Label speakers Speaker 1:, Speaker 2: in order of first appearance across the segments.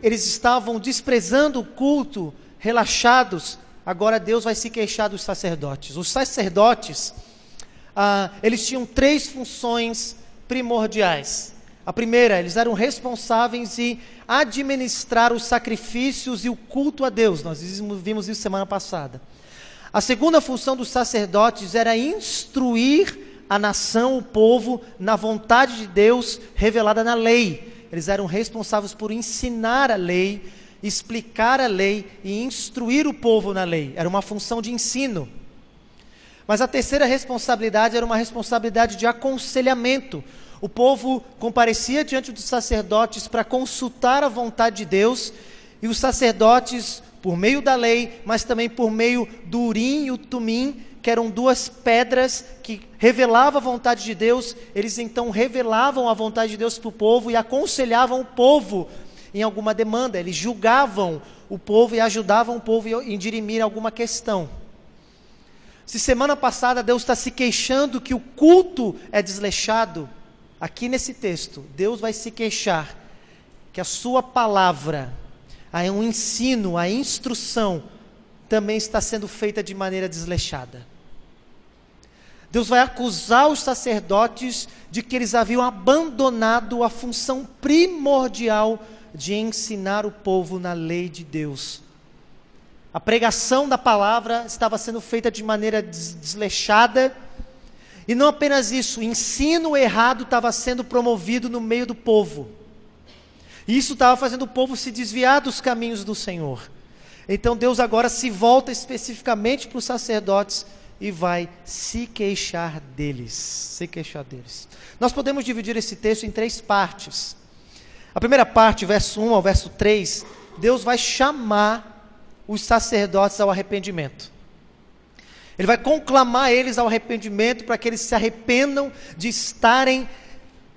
Speaker 1: Eles estavam desprezando o culto, relaxados. Agora Deus vai se queixar dos sacerdotes. Os sacerdotes, eles tinham 3 funções primordiais. A primeira, eles eram responsáveis em administrar os sacrifícios e o culto a Deus. Nós vimos isso semana passada. A segunda função dos sacerdotes era instruir a nação, o povo, na vontade de Deus revelada na lei. Eles eram responsáveis por ensinar a lei, explicar a lei e instruir o povo na lei. Era uma função de ensino. Mas a terceira responsabilidade era uma responsabilidade de aconselhamento. O povo comparecia diante dos sacerdotes para consultar a vontade de Deus, e os sacerdotes, por meio da lei, mas também por meio do Urim e o Tumim, que eram 2 pedras que revelavam a vontade de Deus, eles então revelavam a vontade de Deus para o povo e aconselhavam o povo em alguma demanda. Eles julgavam o povo e ajudavam o povo em dirimir alguma questão. Se semana passada Deus está se queixando que o culto é desleixado, aqui nesse texto, Deus vai se queixar que a sua palavra, o ensino, a instrução, também está sendo feita de maneira desleixada. Deus vai acusar os sacerdotes de que eles haviam abandonado a função primordial de ensinar o povo na lei de Deus. A pregação da palavra estava sendo feita de maneira desleixada, e não apenas isso, o ensino errado estava sendo promovido no meio do povo. E isso estava fazendo o povo se desviar dos caminhos do Senhor. Então Deus agora se volta especificamente para os sacerdotes e vai se queixar deles. Nós podemos dividir esse texto em 3 partes. A primeira parte, verso 1 ao verso 3, Deus vai chamar os sacerdotes ao arrependimento. Ele vai conclamar eles ao arrependimento para que eles se arrependam de estarem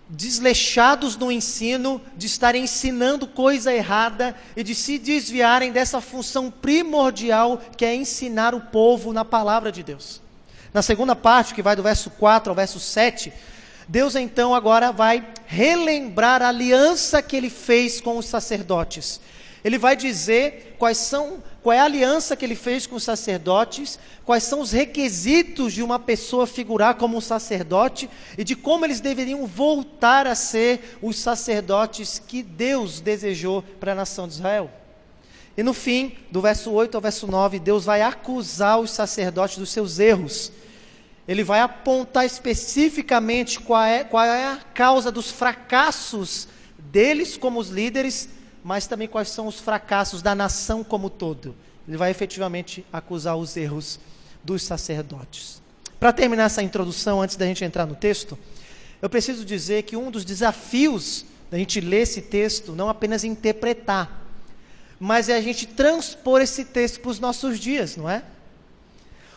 Speaker 1: desleixados no ensino, de estarem ensinando coisa errada e de se desviarem dessa função primordial que é ensinar o povo na palavra de Deus. Na segunda parte, que vai do verso 4 ao verso 7, Deus então agora vai relembrar a aliança que ele fez com os sacerdotes. Ele vai dizer qual é a aliança que ele fez com os sacerdotes, quais são os requisitos de uma pessoa figurar como um sacerdote e de como eles deveriam voltar a ser os sacerdotes que Deus desejou para a nação de Israel. E no fim, do verso 8 ao verso 9, Deus vai acusar os sacerdotes dos seus erros. Ele vai apontar especificamente qual é a causa dos fracassos deles como os líderes, mas também quais são os fracassos da nação como todo. Ele vai efetivamente acusar os erros dos sacerdotes. Para terminar essa introdução, antes da gente entrar no texto, eu preciso dizer que um dos desafios da gente ler esse texto, não apenas interpretar, mas é a gente transpor esse texto para os nossos dias, não é?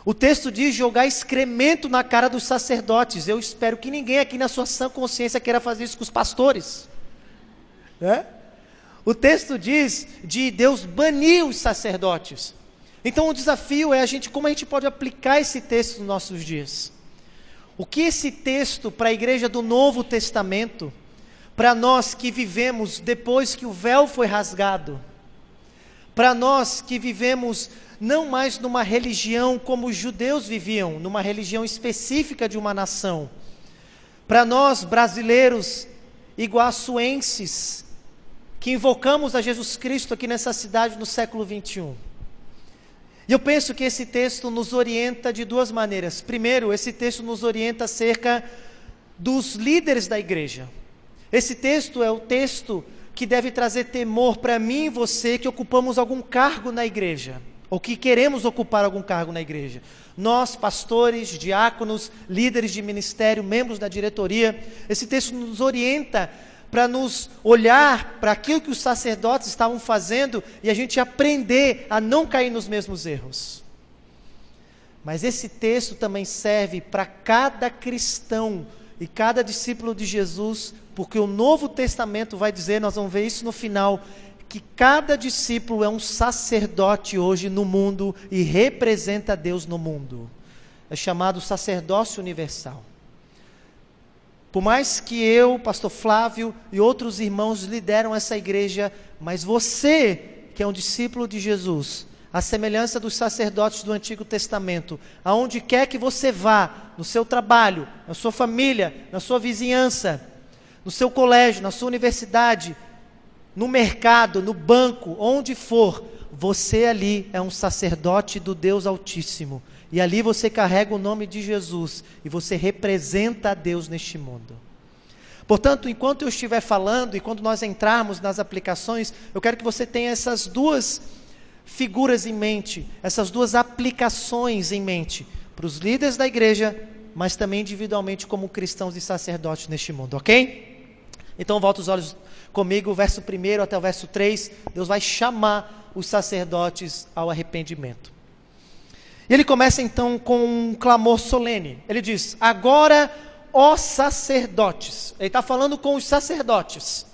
Speaker 1: O texto diz jogar excremento na cara dos sacerdotes. Eu espero que ninguém aqui na sua sã consciência queira fazer isso com os pastores, né? O texto diz de Deus banir os sacerdotes. Então o desafio é como a gente pode aplicar esse texto nos nossos dias. O que esse texto para a igreja do Novo Testamento, para nós que vivemos depois que o véu foi rasgado, para nós que vivemos não mais numa religião como os judeus viviam, numa religião específica de uma nação, para nós brasileiros iguaçuenses, que invocamos a Jesus Cristo aqui nessa cidade no século 21. E eu penso que esse texto nos orienta de 2 maneiras. Primeiro, esse texto nos orienta acerca dos líderes da igreja. Esse texto é o texto que deve trazer temor para mim e você que ocupamos algum cargo na igreja, ou que queremos ocupar algum cargo na igreja. Nós, pastores, diáconos, líderes de ministério, membros da diretoria, esse texto nos orienta para nos olhar para aquilo que os sacerdotes estavam fazendo e a gente aprender a não cair nos mesmos erros. Mas esse texto também serve para cada cristão e cada discípulo de Jesus, porque o Novo Testamento vai dizer, nós vamos ver isso no final, que cada discípulo é um sacerdote hoje no mundo e representa Deus no mundo. É chamado sacerdócio universal. Por mais que eu, pastor Flávio e outros irmãos lideram essa igreja, mas você, que é um discípulo de Jesus, à semelhança dos sacerdotes do Antigo Testamento, aonde quer que você vá, no seu trabalho, na sua família, na sua vizinhança, no seu colégio, na sua universidade, no mercado, no banco, onde for, você ali é um sacerdote do Deus Altíssimo. E ali você carrega o nome de Jesus e você representa a Deus neste mundo. Portanto, enquanto eu estiver falando e quando nós entrarmos nas aplicações, eu quero que você tenha essas duas figuras em mente, essas duas aplicações em mente, para os líderes da igreja, mas também individualmente como cristãos e sacerdotes neste mundo, ok? Então volta os olhos comigo, verso 1 até o verso 3, Deus vai chamar os sacerdotes ao arrependimento. E ele começa então com um clamor solene. Ele diz: agora, ó sacerdotes. Ele está falando com os sacerdotes.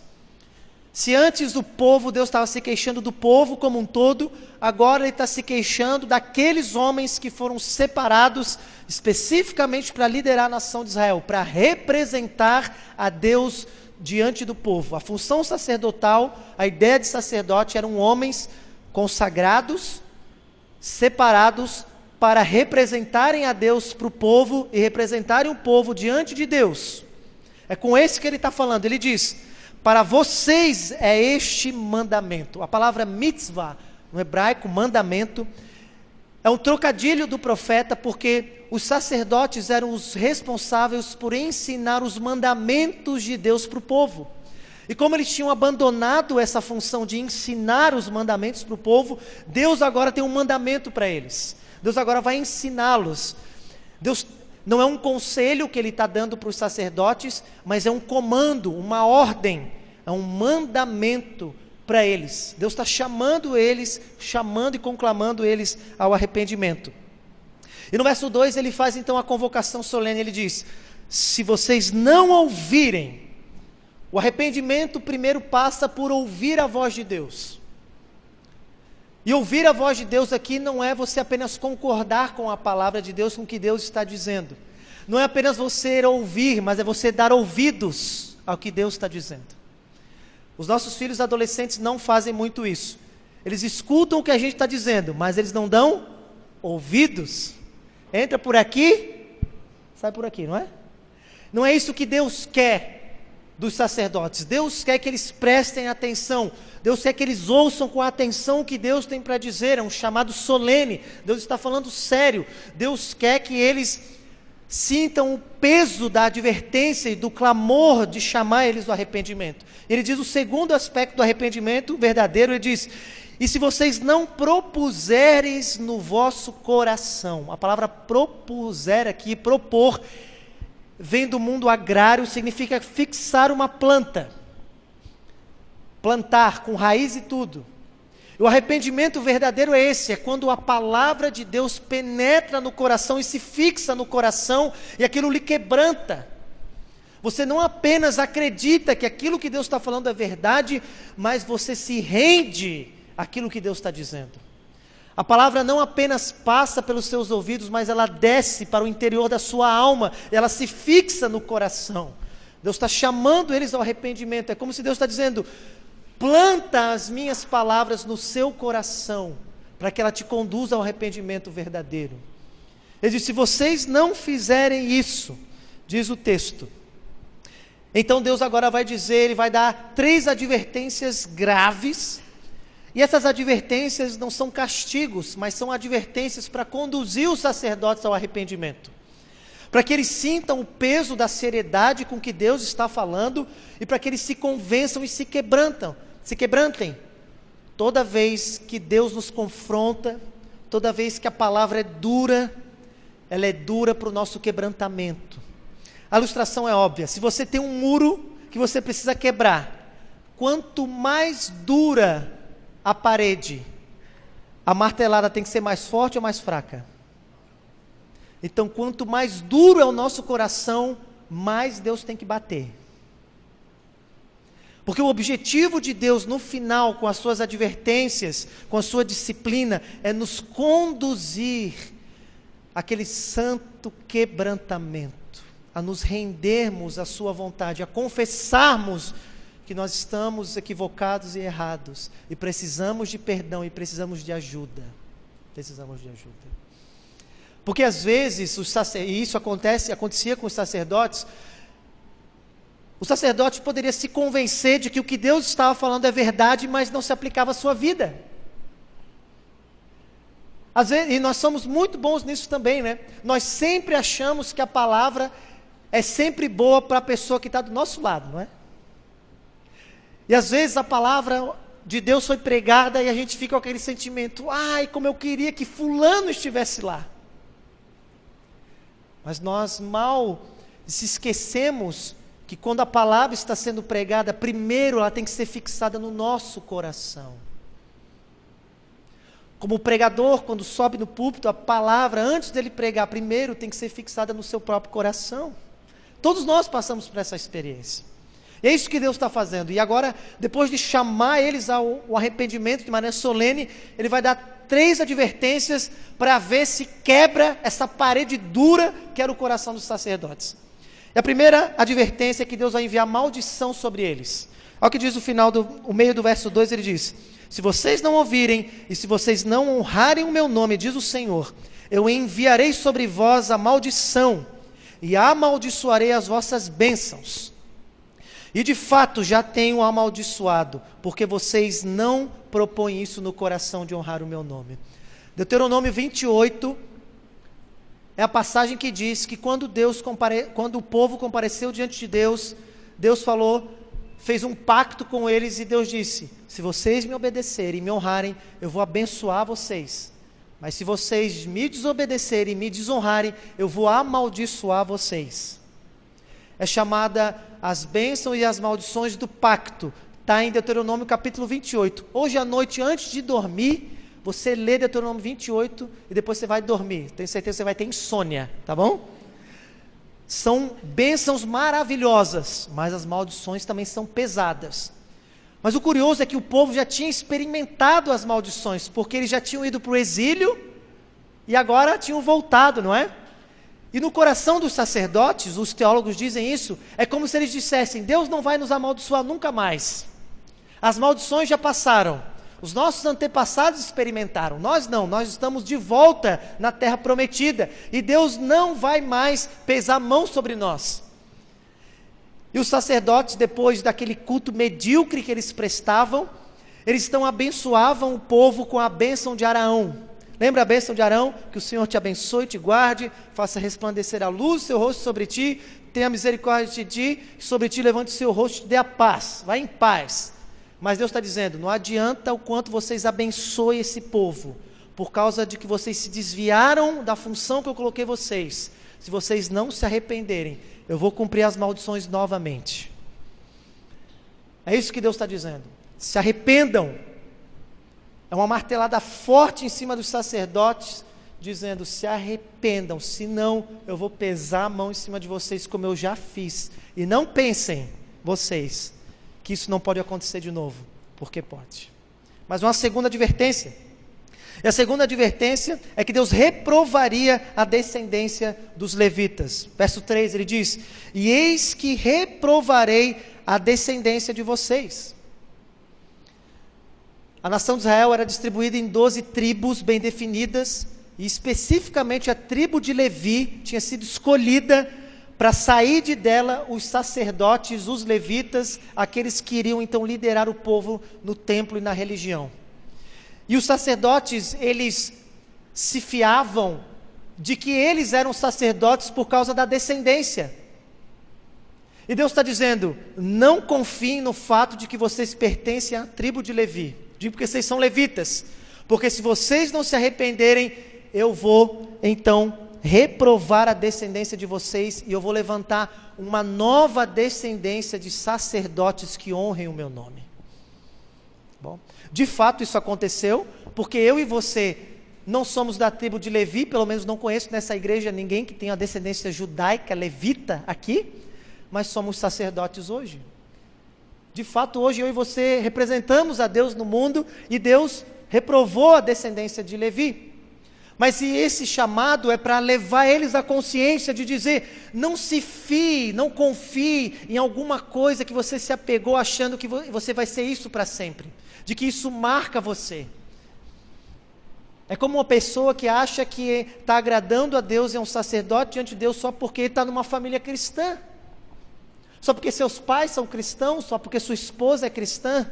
Speaker 1: Se antes do povo, Deus estava se queixando do povo como um todo, agora ele está se queixando daqueles homens que foram separados especificamente para liderar a nação de Israel, para representar a Deus diante do povo. A função sacerdotal, a ideia de sacerdote eram homens consagrados, separados, para representarem a Deus para o povo e representarem o povo diante de Deus. É com esse que ele está falando. Ele diz: para vocês é este mandamento. A palavra mitzvah, no hebraico, mandamento, é um trocadilho do profeta, porque os sacerdotes eram os responsáveis por ensinar os mandamentos de Deus para o povo. E como eles tinham abandonado essa função de ensinar os mandamentos para o povo, Deus agora tem um mandamento para eles. Deus agora vai ensiná-los. Deus não é um conselho que ele está dando para os sacerdotes, mas é um comando, uma ordem, é um mandamento para eles. Deus está chamando eles, chamando e conclamando eles ao arrependimento. E no verso 2 ele faz então a convocação solene. Ele diz: se vocês não ouvirem, o arrependimento primeiro passa por ouvir a voz de Deus. E ouvir a voz de Deus aqui não é você apenas concordar com a palavra de Deus, com o que Deus está dizendo. Não é apenas você ouvir, mas é você dar ouvidos ao que Deus está dizendo. Os nossos filhos adolescentes não fazem muito isso. Eles escutam o que a gente está dizendo, mas eles não dão ouvidos. Entra por aqui, sai por aqui, não é? Não é isso que Deus quer dos sacerdotes. Deus quer que eles prestem atenção. Deus quer que eles ouçam com a atenção o que Deus tem para dizer. É um chamado solene. Deus está falando sério. Deus quer que eles sintam o peso da advertência e do clamor de chamar eles do arrependimento. Ele diz o segundo aspecto do arrependimento verdadeiro. Ele diz: e se vocês não propuseres no vosso coração. A palavra propuser aqui, propor, vem do mundo agrário, significa fixar uma planta, plantar com raiz e tudo. O arrependimento verdadeiro é esse, é quando a palavra de Deus penetra no coração e se fixa no coração e aquilo lhe quebranta. Você não apenas acredita que aquilo que Deus está falando é verdade, mas você se rende àquilo que Deus está dizendo. A palavra não apenas passa pelos seus ouvidos, mas ela desce para o interior da sua alma, ela se fixa no coração. Deus está chamando eles ao arrependimento. É como se Deus está dizendo: planta as minhas palavras no seu coração, para que ela te conduza ao arrependimento verdadeiro. Ele diz: se vocês não fizerem isso, diz o texto, então Deus agora vai dizer, Ele vai dar 3 advertências graves. E essas advertências não são castigos, mas são advertências para conduzir os sacerdotes ao arrependimento. Para que eles sintam o peso da seriedade com que Deus está falando e para que eles se convençam e se quebrantem. Toda vez que Deus nos confronta, toda vez que a palavra é dura, ela é dura para o nosso quebrantamento. A ilustração é óbvia. Se você tem um muro que você precisa quebrar, quanto mais dura a parede, a martelada tem que ser mais forte ou mais fraca? Então, quanto mais duro é o nosso coração, mais Deus tem que bater. Porque o objetivo de Deus no final, com as suas advertências, com a sua disciplina, é nos conduzir àquele santo quebrantamento, a nos rendermos à sua vontade, a confessarmos que nós estamos equivocados e errados, e precisamos de perdão, e precisamos de ajuda. Precisamos de ajuda. Porque às vezes, e isso acontecia com os sacerdotes, o sacerdote poderia se convencer de que o que Deus estava falando é verdade, mas não se aplicava à sua vida. Às vezes, e nós somos muito bons nisso também, né? Nós sempre achamos que a palavra é sempre boa para a pessoa que está do nosso lado, não é? E às vezes a palavra de Deus foi pregada e a gente fica com aquele sentimento, ai, como eu queria que fulano estivesse lá. Mas nós mal se esquecemos que quando a palavra está sendo pregada, primeiro ela tem que ser fixada no nosso coração. Como o pregador, quando sobe no púlpito, a palavra, antes dele pregar, primeiro tem que ser fixada no seu próprio coração. Todos nós passamos por essa experiência. E é isso que Deus está fazendo. E agora, depois de chamar eles ao arrependimento de maneira solene, Ele vai dar 3 advertências para ver se quebra essa parede dura que era o coração dos sacerdotes. E a primeira advertência é que Deus vai enviar maldição sobre eles. Olha o que diz o meio do verso 2, ele diz: se vocês não ouvirem e se vocês não honrarem o meu nome, diz o Senhor, eu enviarei sobre vós a maldição e amaldiçoarei as vossas bênçãos. E de fato já tenho amaldiçoado, porque vocês não propõem isso no coração de honrar o meu nome. Deuteronômio 28 é a passagem que diz que quando o povo compareceu diante de Deus, Deus falou, fez um pacto com eles e Deus disse: se vocês me obedecerem e me honrarem, eu vou abençoar vocês. Mas se vocês me desobedecerem e me desonrarem, eu vou amaldiçoar vocês. É chamada as bênçãos e as maldições do pacto. Está em Deuteronômio capítulo 28. Hoje à noite, antes de dormir, você lê Deuteronômio 28 e depois você vai dormir. Tenho certeza que você vai ter insônia, tá bom? São bênçãos maravilhosas, mas as maldições também são pesadas. Mas o curioso é que o povo já tinha experimentado as maldições, porque eles já tinham ido para o exílio e agora tinham voltado, não é? E no coração dos sacerdotes, os teólogos dizem isso, é como se eles dissessem: Deus não vai nos amaldiçoar nunca mais. As maldições já passaram. Os nossos antepassados experimentaram, nós não, nós estamos de volta na terra prometida, e Deus não vai mais pesar a mão sobre nós. E os sacerdotes, depois daquele culto medíocre que eles prestavam, eles então abençoavam o povo com a bênção de Araão. Lembra a bênção de Arão? Que o Senhor te abençoe e te guarde, faça resplandecer a luz do seu rosto sobre ti, tenha misericórdia de ti, sobre ti levante o seu rosto e te dê a paz, vai em paz. Mas Deus está dizendo, não adianta o quanto vocês abençoem esse povo, por causa de que vocês se desviaram da função que eu coloquei vocês. Se vocês não se arrependerem, eu vou cumprir as maldições novamente. É isso que Deus está dizendo. Se arrependam. É uma martelada forte em cima dos sacerdotes, dizendo: se arrependam, senão eu vou pesar a mão em cima de vocês como eu já fiz. E não pensem, vocês, que isso não pode acontecer de novo, porque pode. Mas uma segunda advertência. E a segunda advertência é que Deus reprovaria a descendência dos levitas. Verso 3, ele diz: e eis que reprovarei a descendência de vocês. A nação de Israel era distribuída em 12 tribos bem definidas, e especificamente a tribo de Levi tinha sido escolhida para sair de dela os sacerdotes, os levitas, aqueles que iriam então liderar o povo no templo e na religião. E os sacerdotes, eles se fiavam de que eles eram sacerdotes por causa da descendência. E Deus está dizendo: não confiem no fato de que vocês pertencem à tribo de Levi. Digo porque vocês são levitas, porque se vocês não se arrependerem, eu vou então reprovar a descendência de vocês, e eu vou levantar uma nova descendência de sacerdotes que honrem o meu nome. Bom, de fato isso aconteceu, porque eu e você não somos da tribo de Levi, pelo menos não conheço nessa igreja ninguém que tenha a descendência judaica, levita aqui, mas somos sacerdotes hoje. De fato, hoje eu e você representamos a Deus no mundo e Deus reprovou a descendência de Levi. Mas esse chamado é para levar eles à consciência de dizer, não se fie, não confie em alguma coisa que você se apegou achando que você vai ser isso para sempre, de que isso marca você. É como uma pessoa que acha que está agradando a Deus e é um sacerdote diante de Deus só porque está numa família cristã, só porque seus pais são cristãos, só porque sua esposa é cristã.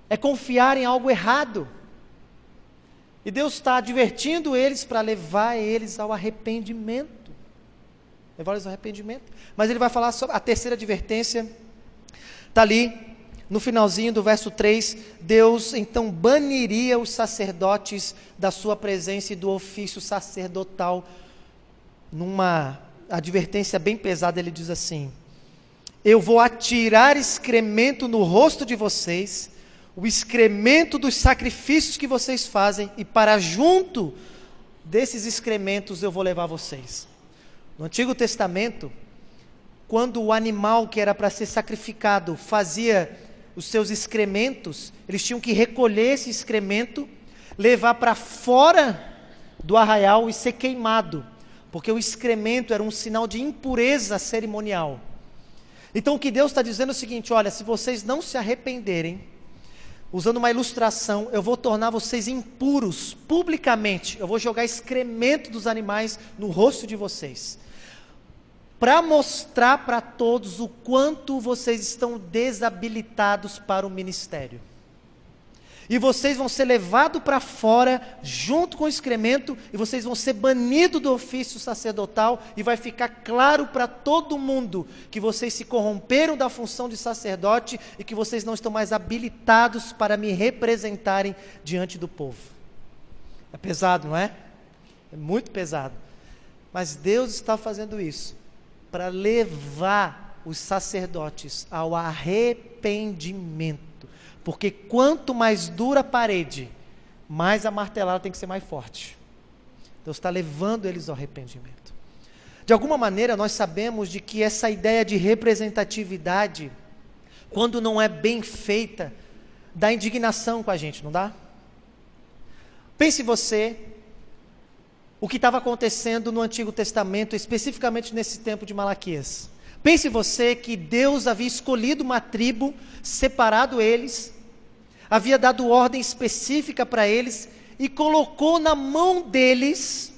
Speaker 1: É confiar em algo errado. E Deus está advertindo eles para levar eles ao arrependimento. Levar eles ao arrependimento. Mas ele vai falar sobre a terceira advertência. Está ali, no finalzinho do verso 3. Deus então baniria os sacerdotes da sua presença e do ofício sacerdotal. Numa advertência bem pesada, ele diz assim: eu vou atirar excremento no rosto de vocês, o excremento dos sacrifícios que vocês fazem, e para junto desses excrementos eu vou levar vocês. No Antigo Testamento, quando o animal que era para ser sacrificado fazia os seus excrementos, eles tinham que recolher esse excremento, levar para fora do arraial e ser queimado, porque o excremento era um sinal de impureza cerimonial. Então o que Deus está dizendo é o seguinte: olha, se vocês não se arrependerem, usando uma ilustração, eu vou tornar vocês impuros publicamente, eu vou jogar excremento dos animais no rosto de vocês, para mostrar para todos o quanto vocês estão desabilitados para o ministério. E vocês vão ser levados para fora, junto com o excremento, e vocês vão ser banidos do ofício sacerdotal, e vai ficar claro para todo mundo que vocês se corromperam da função de sacerdote, e que vocês não estão mais habilitados para me representarem diante do povo. É pesado, não é? É muito pesado. Mas Deus está fazendo isso para levar os sacerdotes ao arrependimento. Porque quanto mais dura a parede, mais a martelada tem que ser mais forte. Deus está levando eles ao arrependimento. De alguma maneira, nós sabemos de que essa ideia de representatividade, quando não é bem feita, dá indignação com a gente, não dá? Pense você, o que estava acontecendo no Antigo Testamento, especificamente nesse tempo de Malaquias. Pense você que Deus havia escolhido uma tribo, separado eles, havia dado ordem específica para eles e colocou na mão deles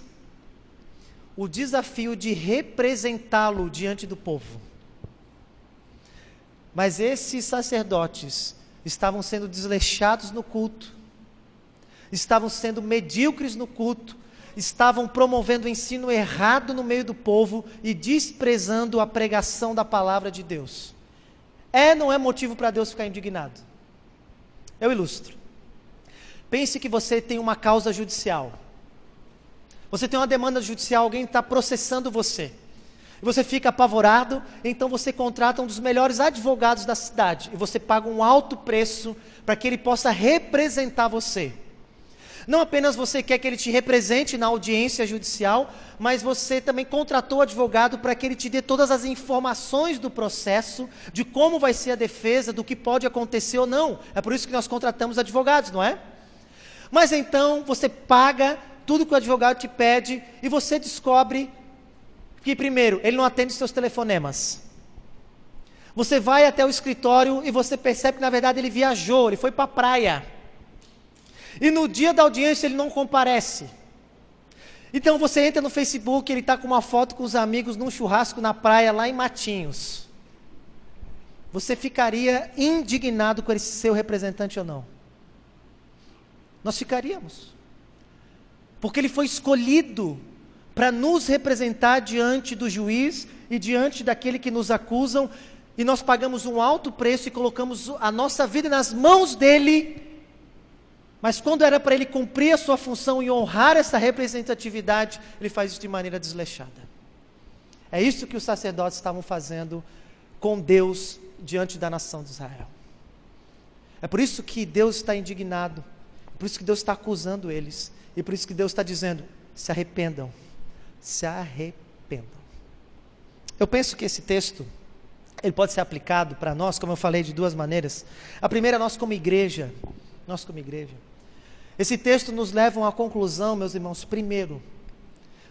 Speaker 1: o desafio de representá-lo diante do povo. Mas esses sacerdotes estavam sendo desleixados no culto, estavam sendo medíocres no culto, estavam promovendo o ensino errado no meio do povo e desprezando a pregação da palavra de Deus. Não é motivo para Deus ficar indignado? Eu ilustro. Pense que você tem uma causa judicial. Você tem uma demanda judicial, alguém está processando você. E você fica apavorado, então você contrata um dos melhores advogados da cidade. E você paga um alto preço para que ele possa representar você. Não apenas você quer que ele te represente na audiência judicial, mas você também contratou o advogado para que ele te dê todas as informações do processo, de como vai ser a defesa, do que pode acontecer ou não. É por isso que nós contratamos advogados, não é? Mas então você paga tudo que o advogado te pede e você descobre que, primeiro, ele não atende os seus telefonemas. Você vai até o escritório e você percebe que na verdade ele viajou, ele foi para a praia. E no dia da audiência ele não comparece. Então você entra no Facebook, ele está com uma foto com os amigos num churrasco na praia lá em Matinhos. Você ficaria indignado com esse seu representante ou não? Nós ficaríamos. Porque ele foi escolhido para nos representar diante do juiz e diante daquele que nos acusam, e nós pagamos um alto preço e colocamos a nossa vida nas mãos dele. Mas quando era para ele cumprir a sua função e honrar essa representatividade, ele faz isso de maneira desleixada. É isso que os sacerdotes estavam fazendo com Deus diante da nação de Israel. É por isso que Deus está indignado, é por isso que Deus está acusando eles, e por isso que Deus está dizendo: se arrependam, se arrependam. Eu penso que esse texto ele pode ser aplicado para nós, como eu falei, de duas maneiras. A primeira, nós como igreja. Esse texto nos leva a uma conclusão, meus irmãos. Primeiro,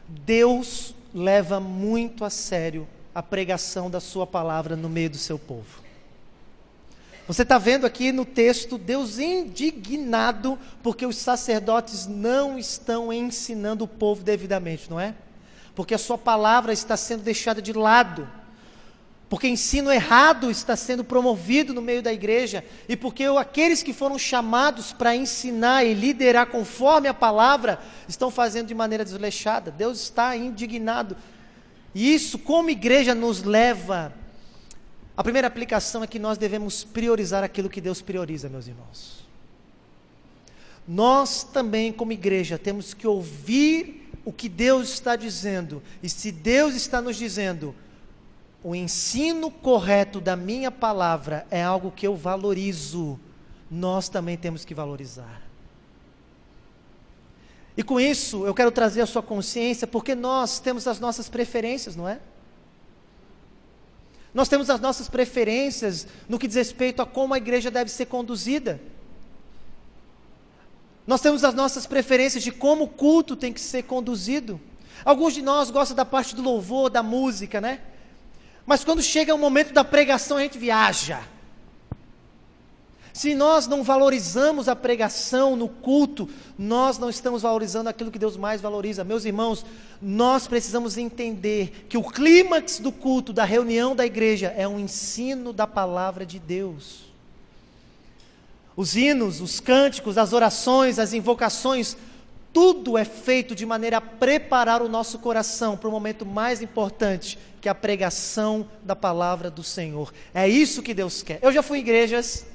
Speaker 1: Deus leva muito a sério a pregação da sua palavra no meio do seu povo. Você está vendo aqui no texto, Deus indignado, porque os sacerdotes não estão ensinando o povo devidamente, não é? Porque a sua palavra está sendo deixada de lado, porque ensino errado está sendo promovido no meio da igreja, e porque aqueles que foram chamados para ensinar e liderar conforme a palavra, estão fazendo de maneira desleixada. Deus está indignado, e isso como igreja nos leva, a primeira aplicação é que nós devemos priorizar aquilo que Deus prioriza, meus irmãos. Nós também como igreja temos que ouvir o que Deus está dizendo, e se Deus está nos dizendo, o ensino correto da minha palavra é algo que eu valorizo, nós também temos que valorizar. E com isso, eu quero trazer a sua consciência, porque nós temos as nossas preferências, não é? Nós temos as nossas preferências no que diz respeito a como a igreja deve ser conduzida. Nós temos as nossas preferências de como o culto tem que ser conduzido. Alguns de nós gostam da parte do louvor, da música, né? Mas quando chega o momento da pregação, a gente viaja. Se nós não valorizamos a pregação no culto, nós não estamos valorizando aquilo que Deus mais valoriza. Meus irmãos, nós precisamos entender que o clímax do culto, da reunião da igreja, é um ensino da palavra de Deus. Os hinos, os cânticos, as orações, as invocações, tudo é feito de maneira a preparar o nosso coração para o momento mais importante, que é a pregação da palavra do Senhor. É isso que Deus quer. Eu já fui em igrejas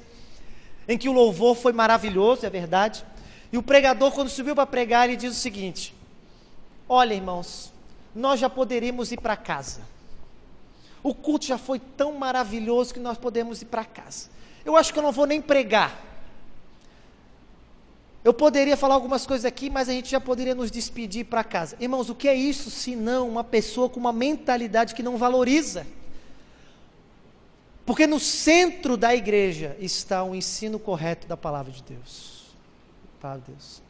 Speaker 1: em que o louvor foi maravilhoso, é verdade, e o pregador, quando subiu para pregar, ele diz o seguinte: olha, irmãos, nós já poderíamos ir para casa. O culto já foi tão maravilhoso que nós podemos ir para casa. Eu acho que eu não vou nem pregar. Eu poderia falar algumas coisas aqui, mas a gente já poderia nos despedir para casa. Irmãos, o que é isso, senão uma pessoa com uma mentalidade que não valoriza? Porque no centro da igreja está o ensino correto da palavra de Deus. Palavra de Deus.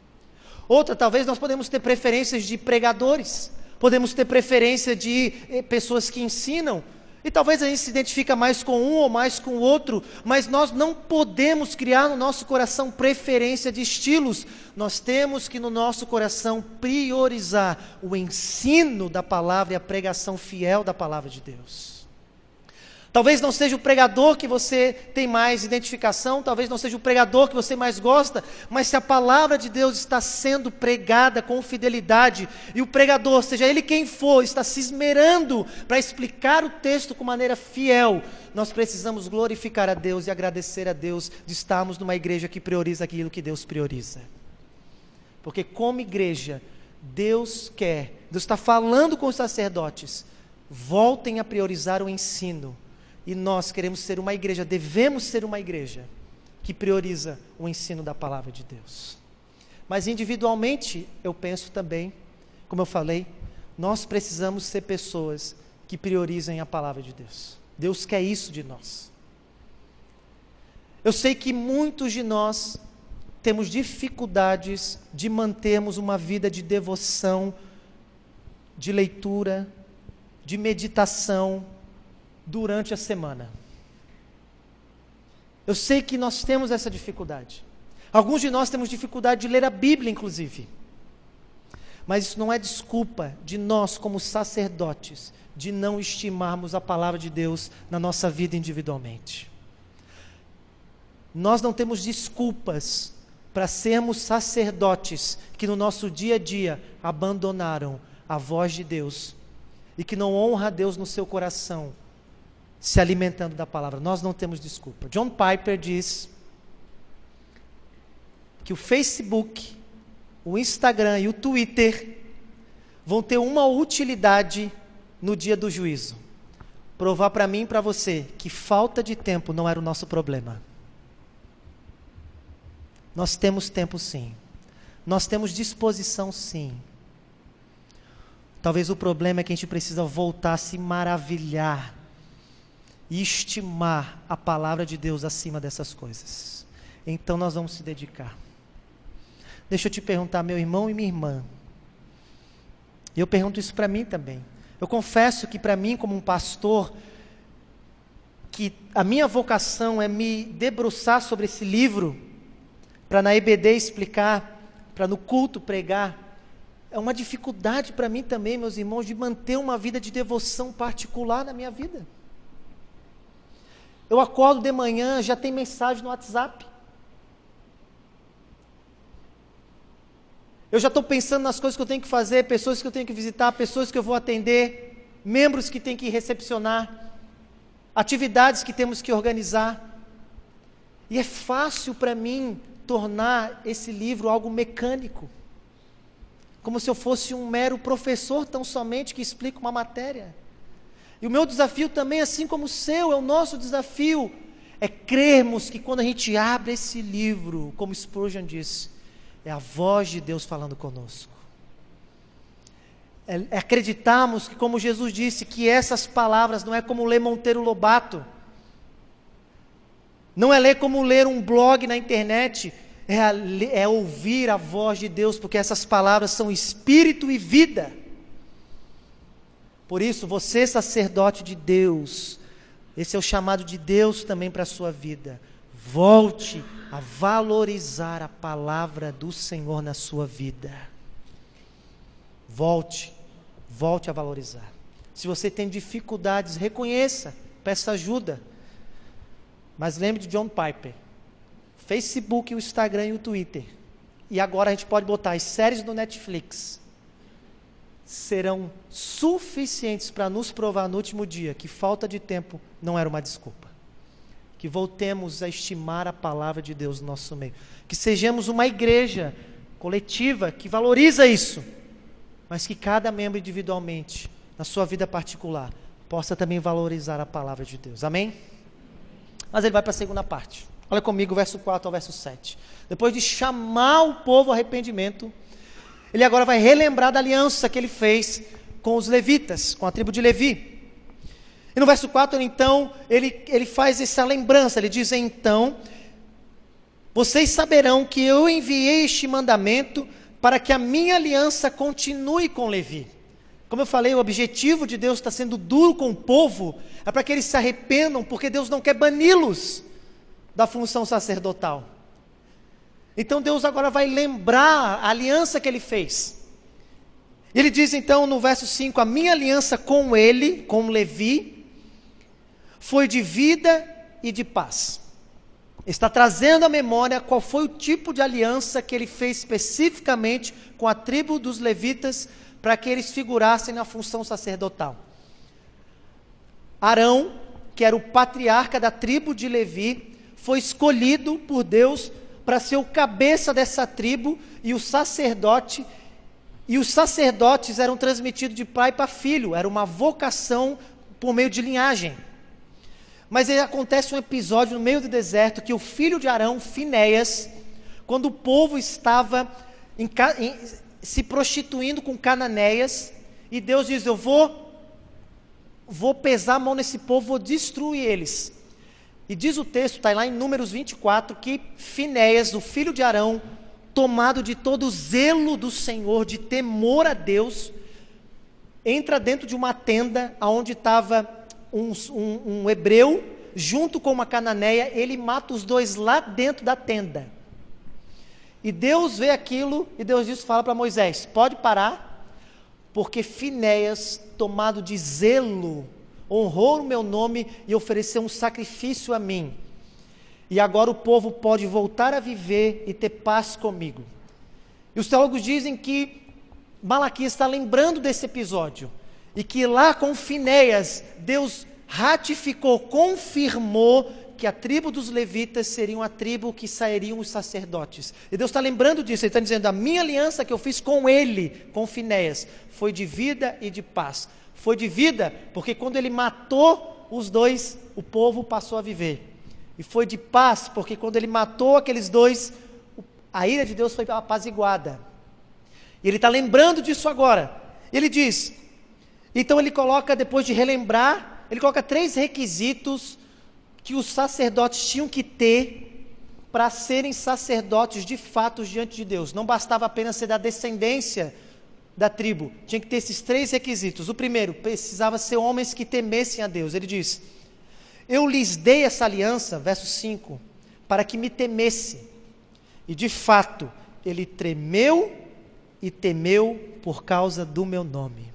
Speaker 1: Outra, talvez nós podemos ter preferências de pregadores, podemos ter preferência de pessoas que ensinam, e talvez a gente se identifica mais com um ou mais com o outro, mas nós não podemos criar no nosso coração preferência de estilos. Nós temos que no nosso coração priorizar o ensino da palavra e a pregação fiel da palavra de Deus. Talvez não seja o pregador que você tem mais identificação, talvez não seja o pregador que você mais gosta, mas se a palavra de Deus está sendo pregada com fidelidade, e o pregador, seja ele quem for, está se esmerando para explicar o texto com maneira fiel, nós precisamos glorificar a Deus e agradecer a Deus de estarmos numa igreja que prioriza aquilo que Deus prioriza. Porque como igreja, Deus está falando com os sacerdotes, voltem a priorizar o ensino. E nós queremos ser uma igreja, devemos ser uma igreja que prioriza o ensino da palavra de Deus. Mas individualmente, eu penso também, como eu falei, nós precisamos ser pessoas que priorizem a palavra de Deus. Deus quer isso de nós. Eu sei que muitos de nós temos dificuldades de mantermos uma vida de devoção, de leitura, de meditação, durante a semana. Eu sei que nós temos essa dificuldade. Alguns de nós temos dificuldade de ler a Bíblia, inclusive. Mas isso não é desculpa de nós, como sacerdotes, de não estimarmos a palavra de Deus na nossa vida individualmente. Nós não temos desculpas para sermos sacerdotes que no nosso dia a dia abandonaram a voz de Deus e que não honra a Deus no seu coração, se alimentando da palavra. Nós não temos desculpa. John Piper diz que o Facebook, o Instagram e o Twitter vão ter uma utilidade no dia do juízo: provar para mim e para você que falta de tempo não era o nosso problema. Nós temos tempo sim, nós temos disposição sim. Talvez o problema é que a gente precisa voltar a se maravilhar e estimar a palavra de Deus acima dessas coisas. Então nós vamos se dedicar. Deixa eu te perguntar, meu irmão e minha irmã, e eu pergunto isso para mim também. Eu confesso que para mim, como um pastor, que a minha vocação é me debruçar sobre esse livro, para na EBD explicar, para no culto pregar. É uma dificuldade para mim também, meus irmãos, de manter uma vida de devoção particular na minha vida. Eu acordo de manhã, já tem mensagem no WhatsApp. Eu já estou pensando nas coisas que eu tenho que fazer, pessoas que eu tenho que visitar, pessoas que eu vou atender, membros que tenho que recepcionar, atividades que temos que organizar. E é fácil para mim tornar esse livro algo mecânico, como se eu fosse um mero professor tão somente que explica uma matéria. E o meu desafio também, assim como o seu, é o nosso desafio, é crermos que quando a gente abre esse livro, como Spurgeon disse, é a voz de Deus falando conosco. É acreditarmos que, como Jesus disse, que essas palavras não é como ler Monteiro Lobato, não é ler como ler um blog na internet, é ouvir a voz de Deus, porque essas palavras são espírito e vida. Por isso, você, sacerdote de Deus, esse é o chamado de Deus também para a sua vida. Volte a valorizar a palavra do Senhor na sua vida. Volte a valorizar. Se você tem dificuldades, reconheça, peça ajuda. Mas lembre de John Piper. Facebook, o Instagram e o Twitter. E agora a gente pode botar as séries do Netflix. Serão suficientes para nos provar no último dia que falta de tempo não era uma desculpa. Que voltemos a estimar a palavra de Deus no nosso meio. Que sejamos uma igreja coletiva que valoriza isso, mas que cada membro individualmente, na sua vida particular, possa também valorizar a palavra de Deus. Amém? Mas ele vai para a segunda parte. Olha comigo, verso 4 ao verso 7. Depois de chamar o povo ao arrependimento, ele agora vai relembrar da aliança que ele fez com os levitas, com a tribo de Levi. E no verso 4, então, ele faz essa lembrança, ele diz, então, vocês saberão que eu enviei este mandamento para que a minha aliança continue com Levi. Como eu falei, o objetivo de Deus está sendo duro com o povo, é para que eles se arrependam, porque Deus não quer bani-los da função sacerdotal. Então Deus agora vai lembrar a aliança que ele fez. Ele diz então no verso 5, a minha aliança com ele, com Levi, foi de vida e de paz. Está trazendo à memória qual foi o tipo de aliança que ele fez especificamente com a tribo dos levitas, para que eles figurassem na função sacerdotal. Arão, que era o patriarca da tribo de Levi, foi escolhido por Deus para ser o cabeça dessa tribo, e os sacerdotes eram transmitidos de pai para filho, era uma vocação por meio de linhagem. Mas aí acontece um episódio no meio do deserto, que o filho de Arão, Finéias, quando o povo estava se prostituindo com cananéias, e Deus diz, eu vou pesar a mão nesse povo, vou destruir eles. E diz o texto, está lá em Números 24, que Finéias, o filho de Arão, tomado de todo o zelo do Senhor, de temor a Deus, entra dentro de uma tenda, onde estava um hebreu, junto com uma cananeia, ele mata os dois lá dentro da tenda. E Deus vê aquilo, e Deus fala para Moisés, pode parar, porque Finéias, tomado de zelo, honrou o meu nome e ofereceu um sacrifício a mim. E agora o povo pode voltar a viver e ter paz comigo. E os teólogos dizem que Malaquias está lembrando desse episódio. E que lá com Finéias, Deus ratificou, confirmou que a tribo dos levitas seria a tribo que sairiam os sacerdotes. E Deus está lembrando disso, ele está dizendo, a minha aliança que eu fiz com ele, com Finéias, foi de vida e de paz. Foi de vida, porque quando ele matou os dois, o povo passou a viver. E foi de paz, porque quando ele matou aqueles dois, a ira de Deus foi apaziguada. E ele está lembrando disso agora. Ele diz, então ele coloca, depois de relembrar, ele coloca 3 requisitos que os sacerdotes tinham que ter para serem sacerdotes de fato diante de Deus. Não bastava apenas ser da descendência da tribo, tinha que ter esses 3 requisitos. O primeiro, precisava ser homens que temessem a Deus. Ele diz: eu lhes dei essa aliança, verso 5, para que me temesse. E de fato, ele tremeu e temeu por causa do meu nome.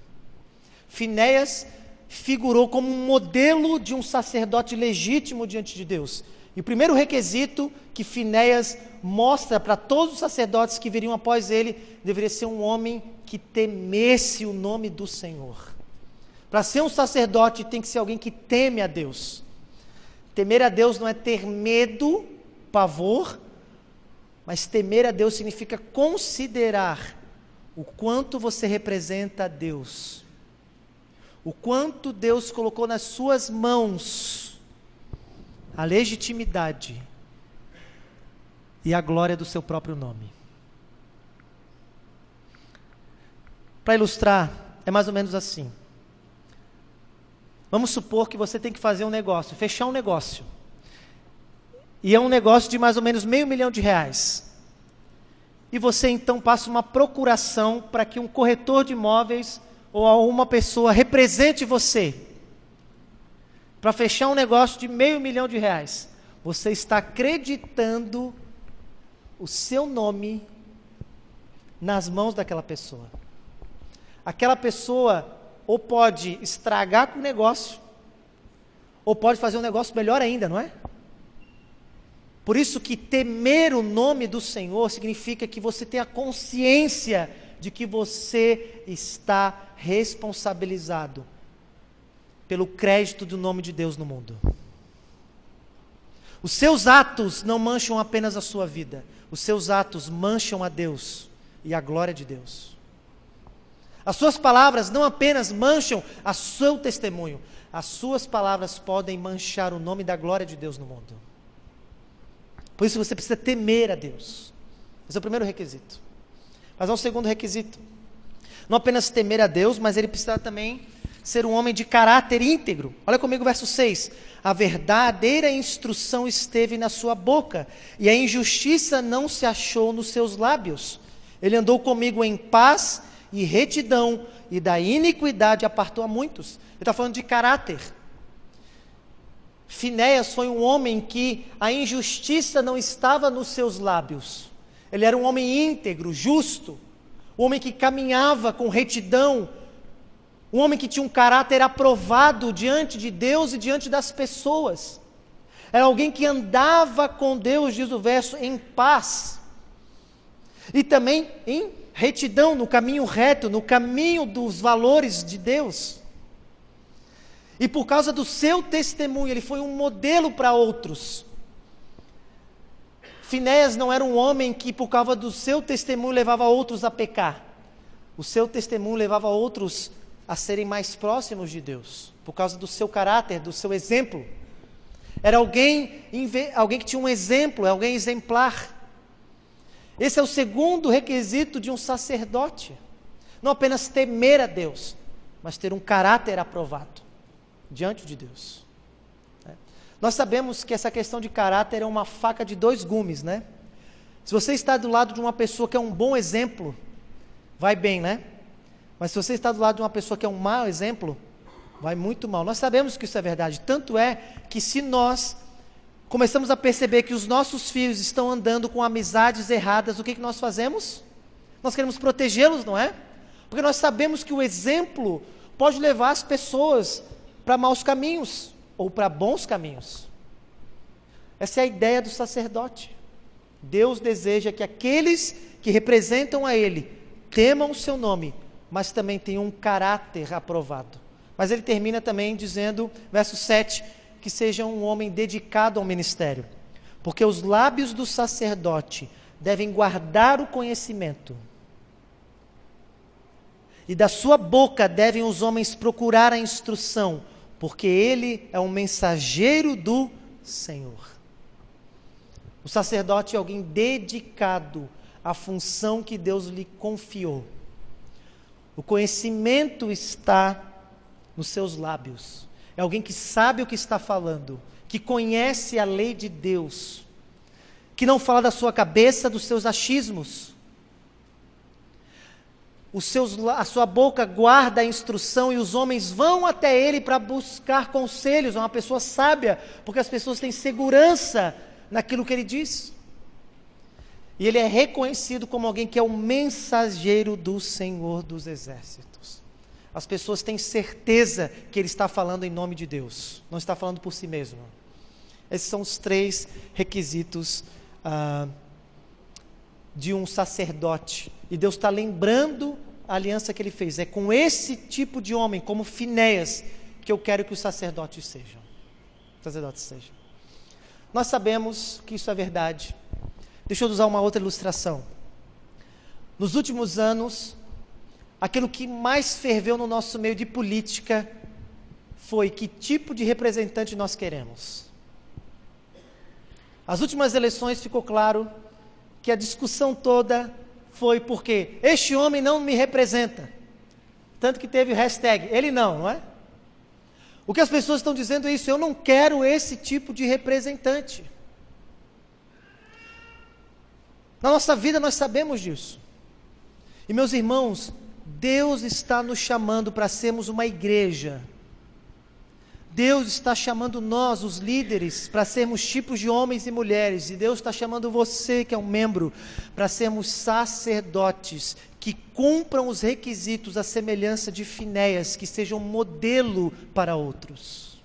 Speaker 1: Finéias figurou como um modelo de um sacerdote legítimo diante de Deus. E o primeiro requisito que Finéias mostra para todos os sacerdotes que viriam após ele, deveria ser um homem que temesse o nome do Senhor. Para ser um sacerdote tem que ser alguém que teme a Deus. Temer a Deus não é ter medo, pavor, mas temer a Deus significa considerar o quanto você representa a Deus, o quanto Deus colocou nas suas mãos a legitimidade e a glória do seu próprio nome. Para ilustrar, é mais ou menos assim. Vamos supor que você tem que fazer um negócio, fechar um negócio. E é um negócio de mais ou menos R$500 mil. E você então passa uma procuração para que um corretor de imóveis ou alguma pessoa represente você. Para fechar um negócio de R$500 mil. Você está acreditando o seu nome nas mãos daquela pessoa. Aquela pessoa ou pode estragar com o negócio, ou pode fazer um negócio melhor ainda, não é? Por isso que temer o nome do Senhor significa que você tem a consciência de que você está responsabilizado pelo crédito do nome de Deus no mundo. Os seus atos não mancham apenas a sua vida, os seus atos mancham a Deus e a glória de Deus. As suas palavras não apenas mancham o seu testemunho, as suas palavras podem manchar o nome da glória de Deus no mundo. Por isso você precisa temer a Deus. Esse é o primeiro requisito. Mas há um segundo requisito. Não apenas temer a Deus, mas ele precisa também ser um homem de caráter íntegro. Olha comigo o verso 6. A verdadeira instrução esteve na sua boca, e a injustiça não se achou nos seus lábios. Ele andou comigo em paz e retidão, e da iniquidade apartou a muitos. Ele está falando de caráter. Finéias foi um homem que a injustiça não estava nos seus lábios. Ele era um homem íntegro, justo, um homem que caminhava com retidão, um homem que tinha um caráter aprovado diante de Deus e diante das pessoas. Era alguém que andava com Deus, diz o verso, em paz. E também em retidão, no caminho reto, no caminho dos valores de Deus. E por causa do seu testemunho, ele foi um modelo para outros. Finéias não era um homem que por causa do seu testemunho levava outros a pecar. O seu testemunho levava outros a serem mais próximos de Deus, por causa do seu caráter, do seu exemplo. Era alguém que tinha um exemplo, alguém exemplar. Esse é o segundo requisito de um sacerdote. Não apenas temer a Deus, mas ter um caráter aprovado diante de Deus. Nós sabemos que essa questão de caráter é uma faca de 2 gumes, né? Se você está do lado de uma pessoa que é um bom exemplo, vai bem, né? Mas se você está do lado de uma pessoa que é um mau exemplo, vai muito mal. Nós sabemos que isso é verdade. Tanto é que se nós começamos a perceber que os nossos filhos estão andando com amizades erradas, o que nós fazemos? Nós queremos protegê-los, não é? Porque nós sabemos que o exemplo pode levar as pessoas para maus caminhos ou para bons caminhos. Essa é a ideia do sacerdote. Deus deseja que aqueles que representam a Ele temam o seu nome, mas também tenham um caráter aprovado. Mas ele termina também dizendo, verso 7, que seja um homem dedicado ao ministério, porque os lábios do sacerdote devem guardar o conhecimento, e da sua boca devem os homens procurar a instrução, porque ele é um mensageiro do Senhor. O sacerdote é alguém dedicado à função que Deus lhe confiou. O conhecimento está nos seus lábios. é alguém que sabe o que está falando, que conhece a lei de Deus, que não fala da sua cabeça, dos seus achismos. A sua boca guarda a instrução e os homens vão até ele para buscar conselhos. É uma pessoa sábia, porque as pessoas têm segurança naquilo que ele diz. E ele é reconhecido como alguém que é o mensageiro do Senhor dos Exércitos. As pessoas têm certeza que ele está falando em nome de Deus, não está falando por si mesmo. Esses são os 3 requisitos de um sacerdote. E Deus está lembrando a aliança que ele fez. É com esse tipo de homem, como Finéias, que eu quero que os sacerdotes sejam. Nós sabemos que isso é verdade. Deixa eu usar uma outra ilustração. Nos últimos anos, aquilo que mais ferveu no nosso meio de política foi que tipo de representante nós queremos. As últimas eleições ficou claro que a discussão toda foi porque este homem não me representa. Tanto que teve o hashtag, ele não é? O que as pessoas estão dizendo é isso, eu não quero esse tipo de representante. Na nossa vida nós sabemos disso. E meus irmãos, Deus está nos chamando para sermos uma igreja. Deus está chamando nós, os líderes, para sermos tipos de homens e mulheres. E Deus está chamando você, que é um membro, para sermos sacerdotes, que cumpram os requisitos à semelhança de Finéias, que sejam modelo para outros.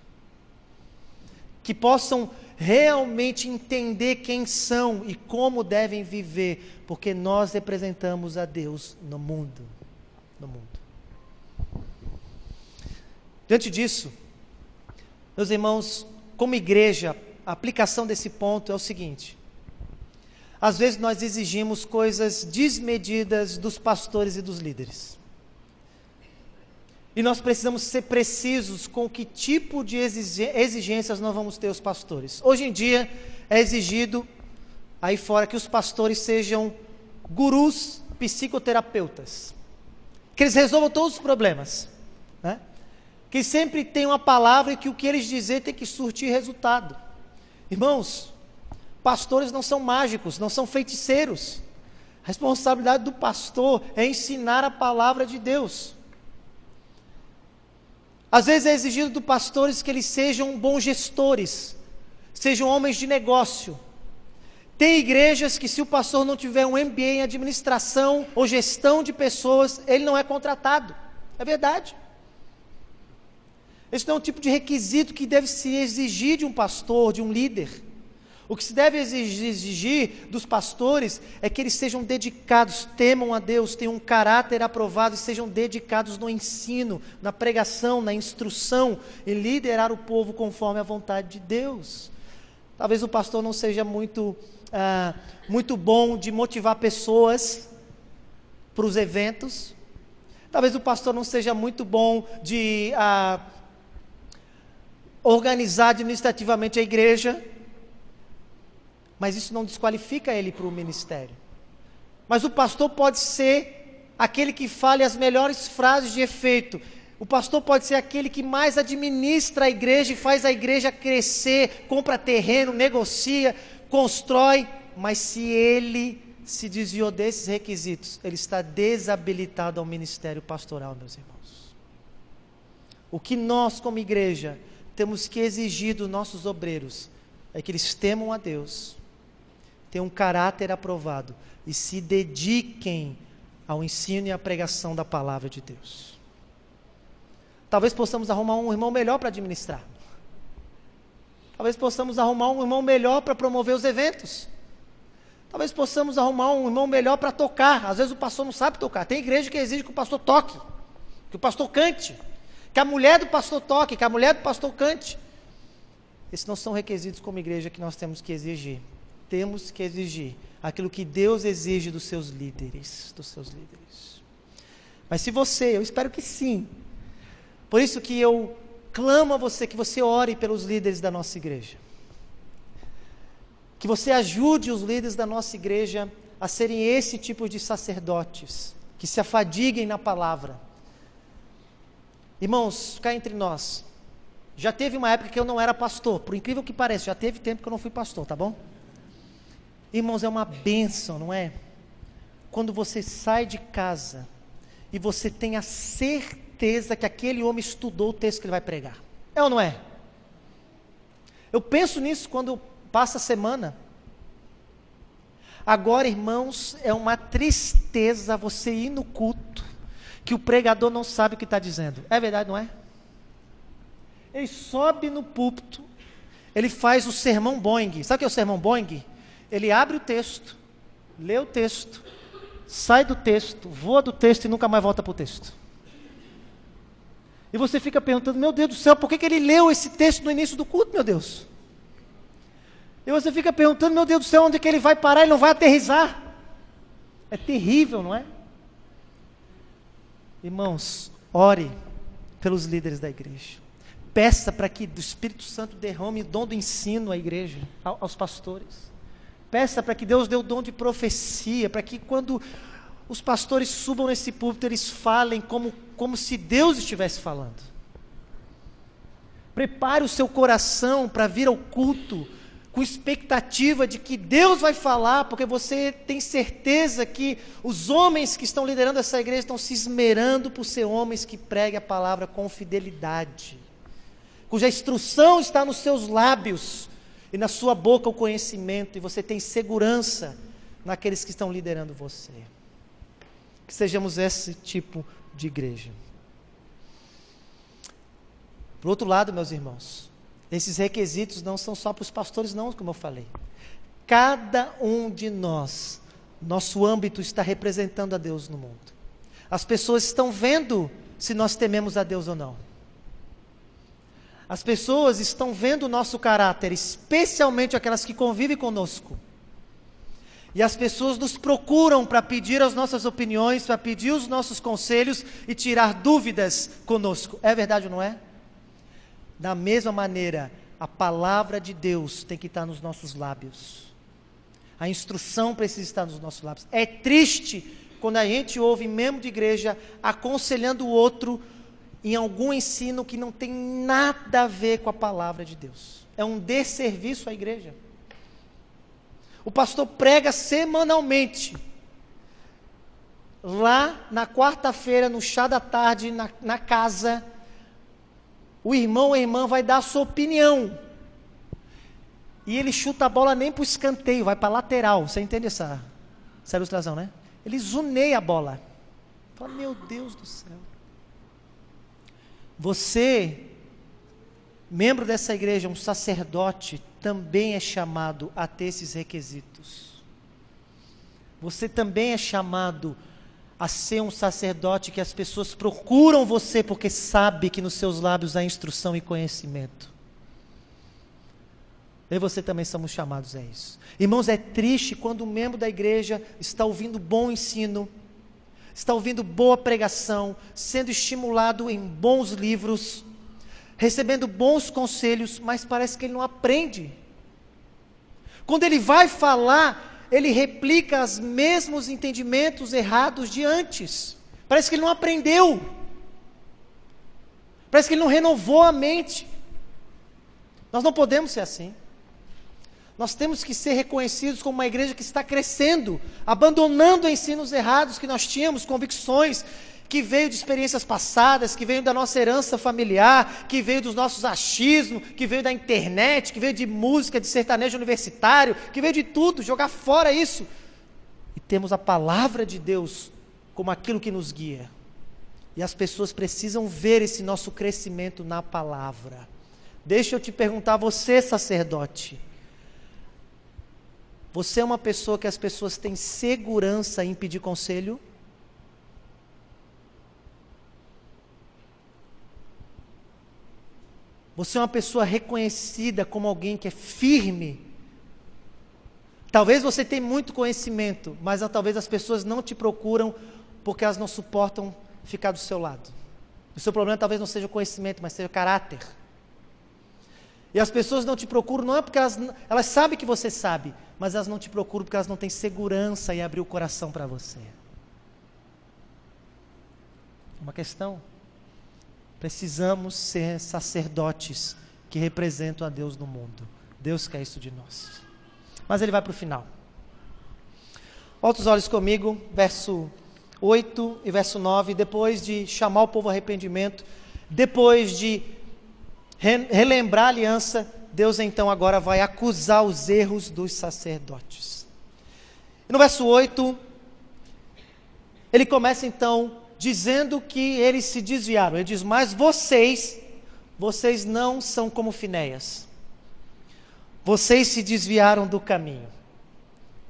Speaker 1: Que possam realmente entender quem são e como devem viver, porque nós representamos a Deus no mundo. Diante disso, meus irmãos, como igreja, a aplicação desse ponto é o seguinte: às vezes nós exigimos coisas desmedidas dos pastores e dos líderes. E nós precisamos ser precisos com que tipo de exigências nós vamos ter os pastores. Hoje em dia é exigido aí fora que os pastores sejam gurus psicoterapeutas, que eles resolvam todos os problemas, né? Que sempre tem uma palavra e que o que eles dizem tem que surtir resultado. Irmãos, pastores não são mágicos, não são feiticeiros. A responsabilidade do pastor é ensinar a palavra de Deus. Às vezes é exigido dos pastores que eles sejam bons gestores, sejam homens de negócio. Tem igrejas que se o pastor não tiver um MBA em administração ou gestão de pessoas, ele não é contratado. É verdade. Esse não é um tipo de requisito que deve se exigir de um pastor, de um líder. O que se deve exigir dos pastores é que eles sejam dedicados, temam a Deus, tenham um caráter aprovado e sejam dedicados no ensino, na pregação, na instrução, em liderar o povo conforme a vontade de Deus. Talvez o pastor não seja muito bom de motivar pessoas para os eventos. Talvez o pastor não seja muito bom de organizar administrativamente a igreja, mas isso não desqualifica ele para o ministério. Mas o pastor pode ser aquele que fale as melhores frases de efeito. O pastor pode ser aquele que mais administra a igreja e faz a igreja crescer, compra terreno, negocia, constrói, mas se ele se desviou desses requisitos, ele está desabilitado ao ministério pastoral, meus irmãos. O que nós, como igreja, temos que exigir dos nossos obreiros é que eles temam a Deus, tenham um caráter aprovado e se dediquem ao ensino e à pregação da palavra de Deus. Talvez possamos arrumar um irmão melhor para administrar. Talvez possamos arrumar um irmão melhor para promover os eventos. Talvez possamos arrumar um irmão melhor para tocar. Às vezes o pastor não sabe tocar. Tem igreja que exige que o pastor toque, que o pastor cante, que a mulher do pastor toque, que a mulher do pastor cante. Esses não são requisitos como igreja que nós temos que exigir. Temos que exigir aquilo que Deus exige dos seus líderes, Mas se você, eu espero que sim. Por isso que eu clamo a você, que você ore pelos líderes da nossa igreja. Que você ajude os líderes da nossa igreja a serem esse tipo de sacerdotes, que se afadiguem na palavra. Irmãos, cá entre nós, Já teve uma época que eu não era pastor, por incrível que pareça, já teve tempo que eu não fui pastor, tá bom? Irmãos, é uma bênção, não é? Quando você sai de casa e você tem a certeza que aquele homem estudou o texto que ele vai pregar. É ou não é? Eu penso nisso quando passa a semana. Agora, irmãos, é uma tristeza você ir no culto, que o pregador não sabe o que está dizendo. É verdade, não é? Ele sobe no púlpito, ele faz o sermão Boeing. Sabe o que é o sermão Boeing? Ele abre o texto, lê o texto, sai do texto, voa do texto e nunca mais volta para o texto. E você fica perguntando, meu Deus do céu, por que ele leu esse texto no início do culto, meu Deus? E você fica perguntando, meu Deus do céu, onde é que ele vai parar? Ele não vai aterrissar. É terrível, não é? Irmãos, ore pelos líderes da igreja. Peça para que o Espírito Santo derrame o dom do ensino à igreja, aos pastores. Peça para que Deus dê o dom de profecia, para que quando os pastores subam nesse púlpito, eles falem como se Deus estivesse falando. Prepare o seu coração para vir ao culto com expectativa de que Deus vai falar, porque você tem certeza que os homens que estão liderando essa igreja estão se esmerando por ser homens que preguem a palavra com fidelidade, cuja instrução está nos seus lábios e na sua boca o conhecimento, e você tem segurança naqueles que estão liderando você. Que sejamos esse tipo de igreja. Por outro lado, meus irmãos, esses requisitos não são só para os pastores não, como eu falei. Cada um de nós, nosso âmbito está representando a Deus no mundo. As pessoas estão vendo se nós tememos a Deus ou não. As pessoas estão vendo o nosso caráter, especialmente aquelas que convivem conosco. E as pessoas nos procuram para pedir as nossas opiniões, para pedir os nossos conselhos e tirar dúvidas conosco. É verdade ou não é? Da mesma maneira, a palavra de Deus tem que estar nos nossos lábios. A instrução precisa estar nos nossos lábios. É triste quando a gente ouve membro de igreja aconselhando o outro em algum ensino que não tem nada a ver com a palavra de Deus. É um desserviço à igreja. O pastor prega semanalmente. Lá na quarta-feira, no chá da tarde, na casa, o irmão ou a irmã vai dar a sua opinião. E ele chuta a bola nem para o escanteio, vai para a lateral. Você entende essa ilustração, né? Ele zuneia a bola. Fala, meu Deus do céu. Você, membro dessa igreja, um sacerdote, também é chamado a ter esses requisitos. Você também é chamado a ser um sacerdote que as pessoas procuram você porque sabe que nos seus lábios há instrução e conhecimento. Eu e você também somos chamados a isso. Irmãos, é triste quando um membro da igreja está ouvindo bom ensino, está ouvindo boa pregação, sendo estimulado em bons livros, recebendo bons conselhos, mas parece que ele não aprende. Quando ele vai falar, ele replica os mesmos entendimentos errados de antes. Parece que ele não aprendeu. Parece que ele não renovou a mente. Nós não podemos ser assim. Nós temos que ser reconhecidos como uma igreja que está crescendo, abandonando ensinos errados que nós tínhamos, convicções que veio de experiências passadas, que veio da nossa herança familiar, que veio dos nossos achismos, que veio da internet, que veio de música, de sertanejo universitário, que veio de tudo, jogar fora isso. E temos a palavra de Deus como aquilo que nos guia. E as pessoas precisam ver esse nosso crescimento na palavra. Deixa eu te perguntar, você sacerdote, você é uma pessoa que as pessoas têm segurança em pedir conselho? Você é uma pessoa reconhecida como alguém que é firme? Talvez você tenha muito conhecimento, mas talvez as pessoas não te procuram porque elas não suportam ficar do seu lado. O seu problema talvez não seja o conhecimento, mas seja o caráter. E as pessoas não te procuram, não é porque elas sabem que você sabe, mas elas não te procuram porque elas não têm segurança em abrir o coração para você. Uma questão. Precisamos ser sacerdotes que representam a Deus no mundo. Deus quer isso de nós. Mas ele vai para o final. Volta os olhos comigo, verso 8 e verso 9. Depois de chamar o povo ao arrependimento, depois de relembrar a aliança, Deus então agora vai acusar os erros dos sacerdotes. E no verso 8, ele começa então dizendo que eles se desviaram. Ele diz, mas vocês não são como Finéias. Vocês se desviaram do caminho.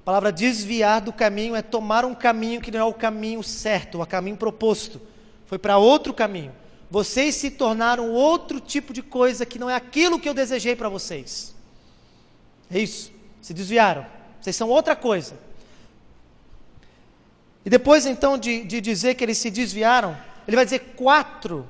Speaker 1: A palavra desviar do caminho é tomar um caminho que não é o caminho certo, o caminho proposto. Foi para outro caminho. Vocês se tornaram outro tipo de coisa que não é aquilo que eu desejei para vocês. É isso, se desviaram. Vocês são outra coisa. E depois então de dizer que eles se desviaram, ele vai dizer quatro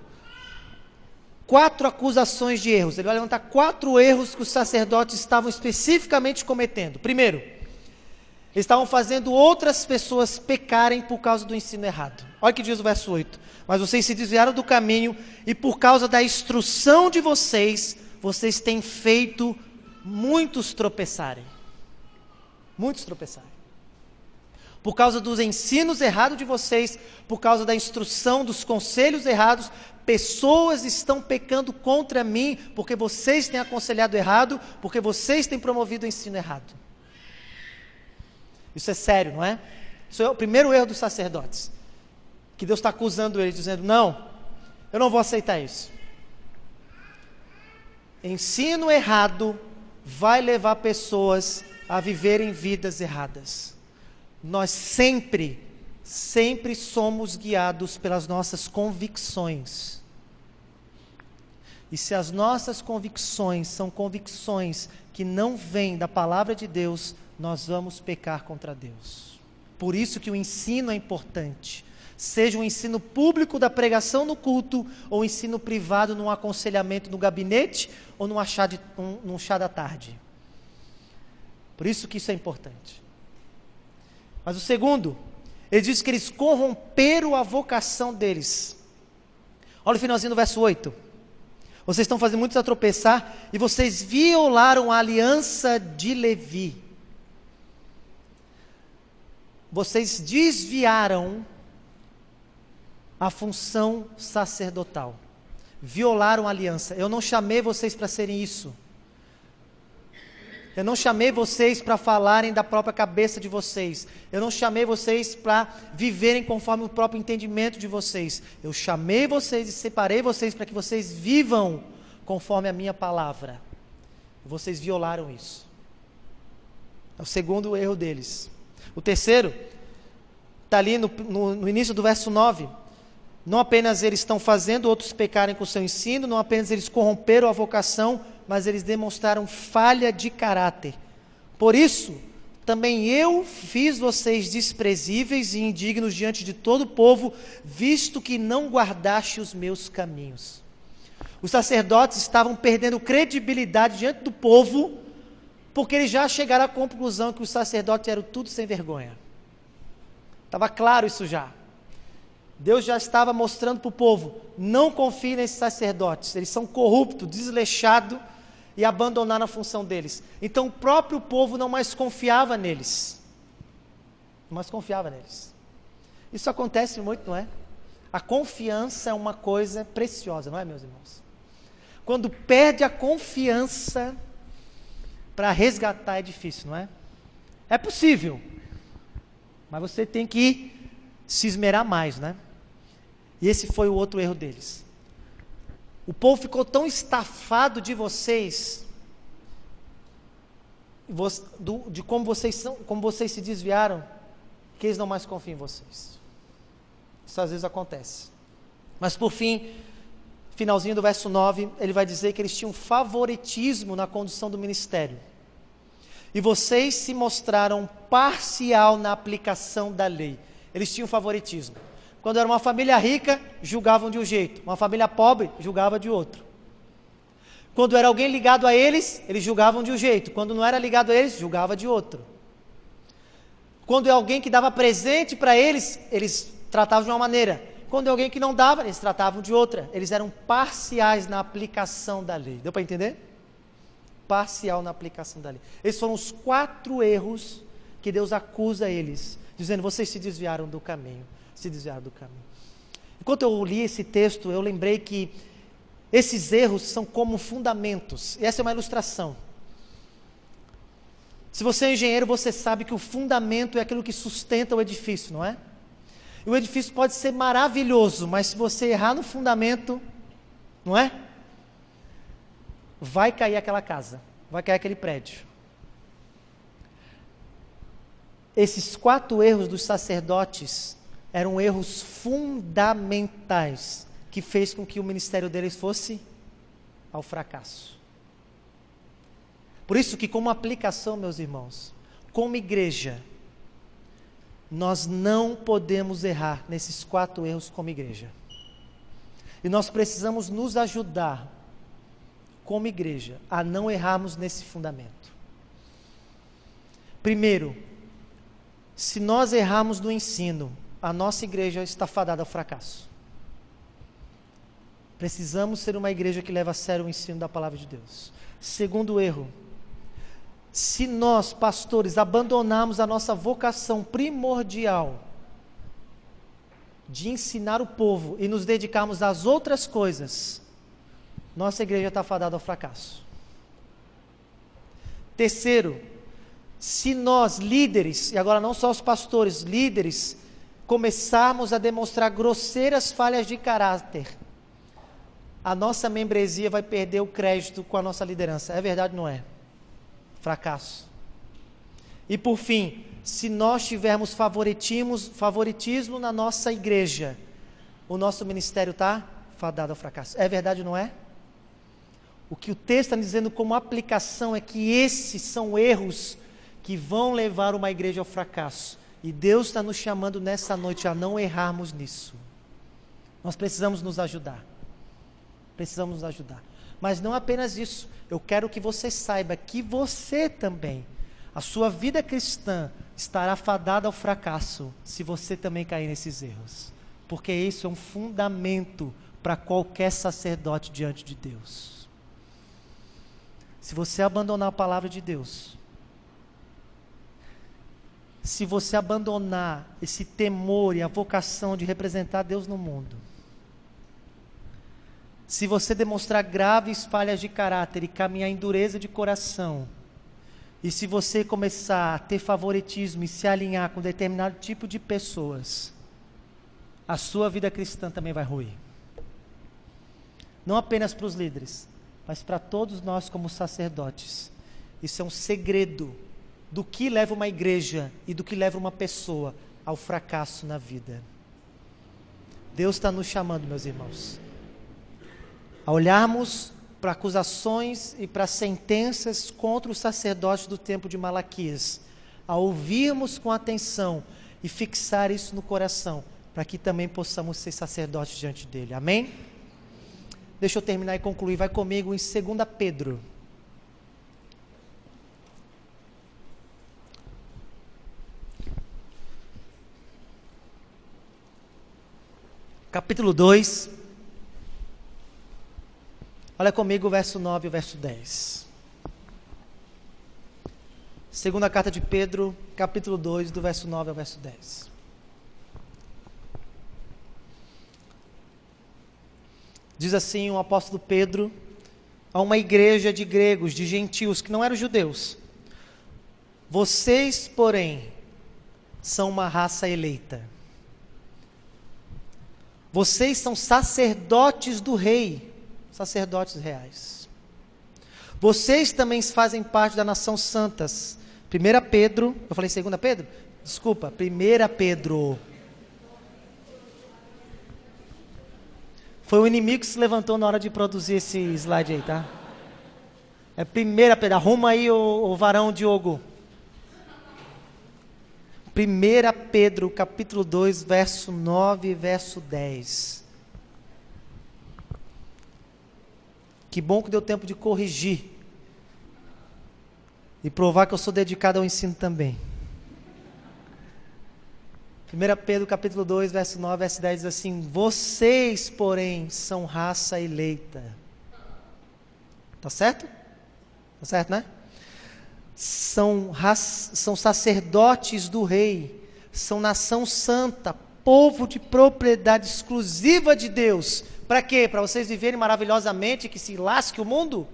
Speaker 1: acusações de erros. Ele vai levantar 4 erros que os sacerdotes estavam especificamente cometendo. Primeiro, eles estavam fazendo outras pessoas pecarem por causa do ensino errado. Olha o que diz o verso 8. Mas vocês se desviaram do caminho e por causa da instrução de vocês, vocês têm feito muitos tropeçarem. Muitos tropeçarem. Por causa dos ensinos errados de vocês, por causa da instrução, dos conselhos errados, pessoas estão pecando contra mim, porque vocês têm aconselhado errado, porque vocês têm promovido o ensino errado. Isso é sério, não é? Isso é o primeiro erro dos sacerdotes, que Deus está acusando eles, dizendo, não, eu não vou aceitar isso. Ensino errado vai levar pessoas a viverem vidas erradas. Nós sempre somos guiados pelas nossas convicções. E se as nossas convicções são convicções que não vêm da palavra de Deus, nós vamos pecar contra Deus. Por isso que o ensino é importante. Seja um ensino público da pregação no culto, ou um ensino privado num aconselhamento no gabinete, ou num chá da tarde. Por isso que isso é importante. Mas o segundo, ele diz que eles corromperam a vocação deles. Olha o finalzinho do verso 8. Vocês estão fazendo muitos a tropeçar, e vocês violaram a aliança de Levi. Vocês desviaram a função sacerdotal. Violaram a aliança. Eu não chamei vocês para serem isso. Eu não chamei vocês para falarem da própria cabeça de vocês. Eu não chamei vocês para viverem conforme o próprio entendimento de vocês. Eu chamei vocês e separei vocês para que vocês vivam conforme a minha palavra. Vocês violaram isso. É o segundo erro deles. O terceiro, está ali no início do verso 9. Não apenas eles estão fazendo outros pecarem com o seu ensino, não apenas eles corromperam a vocação, mas eles demonstraram falha de caráter. Por isso, também eu fiz vocês desprezíveis e indignos diante de todo o povo, visto que não guardaste os meus caminhos. Os sacerdotes estavam perdendo credibilidade diante do povo, porque eles já chegaram à conclusão que os sacerdotes eram tudo sem vergonha. Estava claro isso já. Deus já estava mostrando para o povo, não confie nesses sacerdotes, eles são corruptos, desleixados e abandonaram a função deles. Então o próprio povo não mais confiava neles. Não mais confiava neles. Isso acontece muito, não é? A confiança é uma coisa preciosa, não é, meus irmãos? Quando perde a confiança, para resgatar é difícil, não é? É possível, mas você tem que se esmerar mais, né? E esse foi o outro erro deles. O povo ficou tão estafado de vocês, de como vocês se desviaram, que eles não mais confiam em vocês. Isso às vezes acontece. Mas por fim, finalzinho do verso 9, ele vai dizer que eles tinham favoritismo na condução do ministério. E vocês se mostraram parcial na aplicação da lei. Eles tinham favoritismo. Quando era uma família rica, julgavam de um jeito. Uma família pobre, julgava de outro. Quando era alguém ligado a eles, eles julgavam de um jeito. Quando não era ligado a eles, julgava de outro. Quando é alguém que dava presente para eles, eles tratavam de uma maneira. Quando alguém que não dava, eles tratavam de outra. Eles eram parciais na aplicação da lei. Deu para entender? Parcial na aplicação da lei. Esses foram os 4 erros que Deus acusa eles, dizendo: vocês se desviaram do caminho. Se desviaram do caminho. Enquanto eu li esse texto, eu lembrei que esses erros são como fundamentos. E essa é uma ilustração. Se você é engenheiro, você sabe que o fundamento é aquilo que sustenta o edifício, não é? E o edifício pode ser maravilhoso, mas se você errar no fundamento, não é? Vai cair aquela casa, vai cair aquele prédio. Esses 4 erros dos sacerdotes eram erros fundamentais que fez com que o ministério deles fosse ao fracasso. Por isso que, como aplicação, meus irmãos, como igreja, nós não podemos errar nesses 4 erros como igreja. E nós precisamos nos ajudar, como igreja, a não errarmos nesse fundamento. Primeiro, se nós errarmos no ensino, a nossa igreja está fadada ao fracasso. Precisamos ser uma igreja que leva a sério o ensino da palavra de Deus. Segundo erro, se nós, pastores, abandonarmos a nossa vocação primordial de ensinar o povo e nos dedicarmos às outras coisas, nossa igreja está fadada ao fracasso. Terceiro, se nós, líderes, e agora não só os pastores, líderes, começarmos a demonstrar grosseiras falhas de caráter, a nossa membresia vai perder o crédito com a nossa liderança. É verdade, não é? Fracasso. E por fim, se nós tivermos favoritismo na nossa igreja, o nosso ministério está fadado ao fracasso. É verdade, não é? O que o texto está dizendo como aplicação é que esses são erros que vão levar uma igreja ao fracasso. E Deus está nos chamando nessa noite a não errarmos nisso. Nós precisamos nos ajudar. Precisamos nos ajudar. Mas não apenas isso. Eu quero que você saiba que você também, a sua vida cristã, estará fadada ao fracasso se você também cair nesses erros. Porque isso é um fundamento para qualquer sacerdote diante de Deus. Se você abandonar a palavra de Deus, se você abandonar esse temor e a vocação de representar Deus no mundo, se você demonstrar graves falhas de caráter e caminhar em dureza de coração, e se você começar a ter favoritismo e se alinhar com determinado tipo de pessoas, a sua vida cristã também vai ruir. Não apenas para os líderes, mas para todos nós como sacerdotes. Isso é um segredo do que leva uma igreja e do que leva uma pessoa ao fracasso na vida. Deus está nos chamando, meus irmãos, a olharmos para acusações e para sentenças contra os sacerdotes do tempo de Malaquias, a ouvirmos com atenção e fixar isso no coração, para que também possamos ser sacerdotes diante dele. Amém? Deixa eu terminar e concluir. Vai comigo em 2 Pedro. Capítulo 2. Olha comigo o verso 9 e o verso 10. Segunda carta de Pedro, capítulo 2, do verso 9 ao verso 10. Diz assim o apóstolo Pedro a uma igreja de gregos, de gentios, que não eram judeus: vocês, porém, são uma raça eleita. Vocês são sacerdotes do rei, sacerdotes reais. Vocês também fazem parte da nação santas. 1 Pedro, eu falei 2 Pedro? Desculpa, 1 Pedro. Foi o inimigo que se levantou na hora de produzir esse slide aí, tá? É 1 Pedro, arruma aí o varão Diogo. 1 Pedro, capítulo 2, verso 9 e verso 10. Que bom que deu tempo de corrigir e provar que eu sou dedicado ao ensino também. 1 Pedro capítulo 2, verso 9, verso 10 diz assim: vocês, porém, são raça eleita. Tá certo? Tá certo, né? São sacerdotes do rei, são nação santa, povo de propriedade exclusiva de Deus. Para quê? Para vocês viverem maravilhosamente, que se lasque o mundo?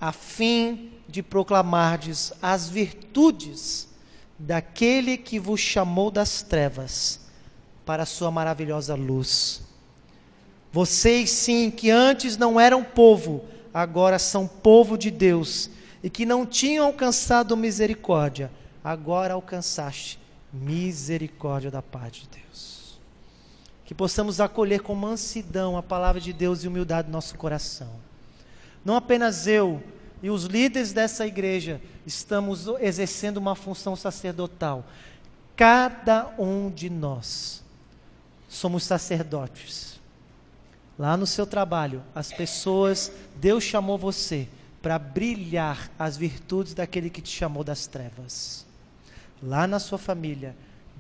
Speaker 1: A fim de proclamardes as virtudes daquele que vos chamou das trevas para a sua maravilhosa luz. Vocês sim, que antes não eram povo, agora são povo de Deus, e que não tinham alcançado misericórdia, agora alcançaste misericórdia da parte de Deus. Que possamos acolher com mansidão a palavra de Deus e humildade no nosso coração. Não apenas eu e os líderes dessa igreja estamos exercendo uma função sacerdotal. Cada um de nós somos sacerdotes. Lá no seu trabalho, as pessoas, Deus chamou você para brilhar as virtudes daquele que te chamou das trevas. Lá na sua família,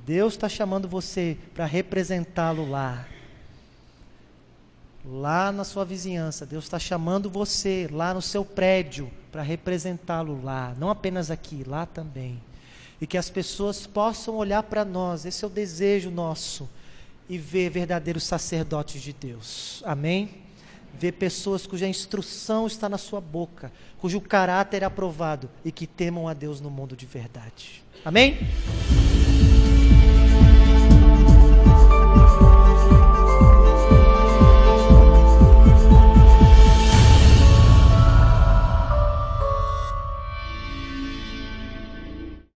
Speaker 1: Deus está chamando você para representá-lo lá. Lá na sua vizinhança, Deus está chamando você lá no seu prédio para representá-lo lá, não apenas aqui, lá também. E que as pessoas possam olhar para nós, esse é o desejo nosso, e ver verdadeiros sacerdotes de Deus. Amém? Ver pessoas cuja instrução está na sua boca, cujo caráter é aprovado e que temam a Deus no mundo de verdade. Amém?